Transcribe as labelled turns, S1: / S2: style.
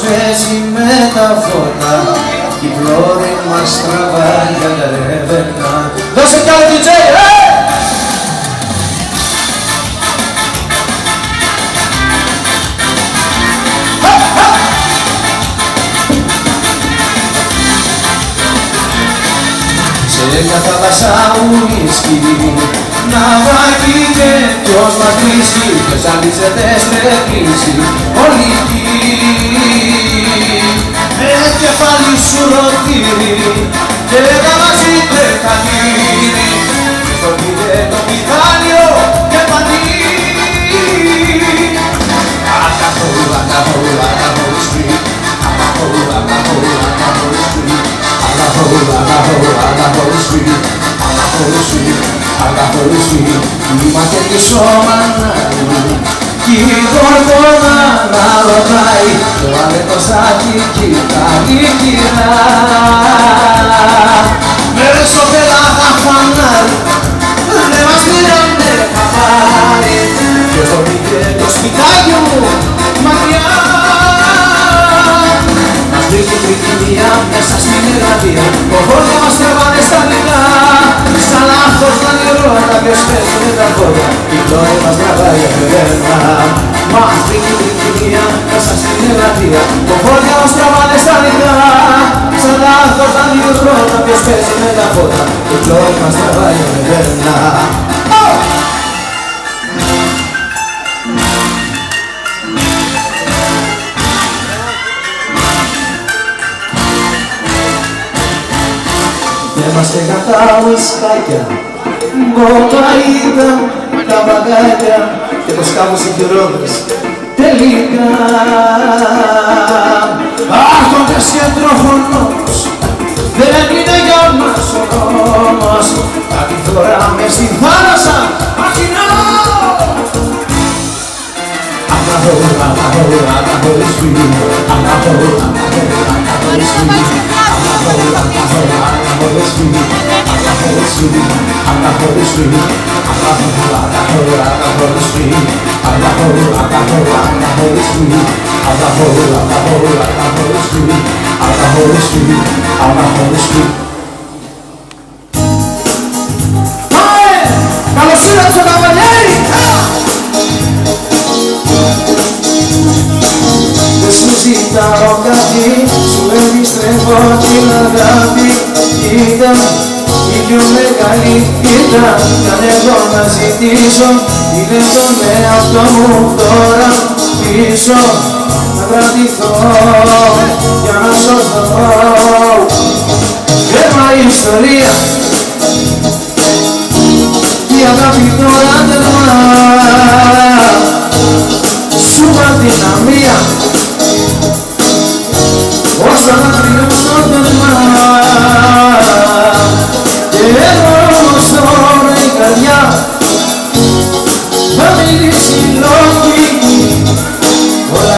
S1: παίζει με τα φώτα κι η πλώρη μας τραβάει για τα ρεύματα. Δώσε κι άλλο DJ, σε μια θάλασσα ουίσκι ναυάγει και ποιος μας βρίσκει, ποιος αλύσεται στρεβλήσει όλοι εκεί με κεφάλι σου ρωτήρι και γαλαζίτε χαλήρι στο πήρε το πιδάλιο και πανήρι. Alcohol, alcohol, alcohol street. Alcohol, alcohol, alcohol street. Alcohol, alcohol, alcohol street. Alcohol street, alcohol street. Είμαστε και σώμανοι κι η γορδόνα να ρωτάει το αλετοσάκι κοιτάει κυρά. Μέρες ο πελάτα φανάρι δεν μας πήρανε χαμπάρι ποιος το πήγε το σπιτάκι μου μακριά. Μας βρήκε τρικυμία μέσα στην εργατεία κοβόλια μας τραβάνε στα δικά σαν λάθος να νερώντα ποιος παίζει με τα πόδια η πλώρη μας τραβάει ευρένα. Μας βρήκε τρικυμία μέσα στην εργατεία κοβόλια μας τραβάνε στα δικά σαν λάθος να νερώντα ποιος παίζει με τα πόδια η πλώρη μας τραβάει ευρένα. Είμαστε κατά ουισκάκια, μποταΐδα, τα βαγάκια και το σκάβος οι τελικά. Άρχοντας και τροφονός, δεν είναι για μας ο νόμος. Κάτι φορά μες στη θάλασσα, μαχινά. Alcohol, alcohol, alcohol is free. Alcohol, alcohol, alcohol is free. Alcohol, alcohol, alcohol is free. Alcohol is free. Alcohol is free. Alcohol, alcohol, alcohol is free. Alcohol, alcohol, alcohol is free. Alcohol, alcohol, alcohol is free. Alcohol is free. Alcohol is free. Καλώς ήρθατε καβαλιέρι! Δεν σου ζητάω κάτι, σου επιστρέφω την αγάπη. Ήταν η πιο μεγάλη ήταν καν εγώ να ζητήσω. Είναι τον εαυτό μου τώρα πίσω να κρατηθώ για να σωθώ. Έμα η ιστορία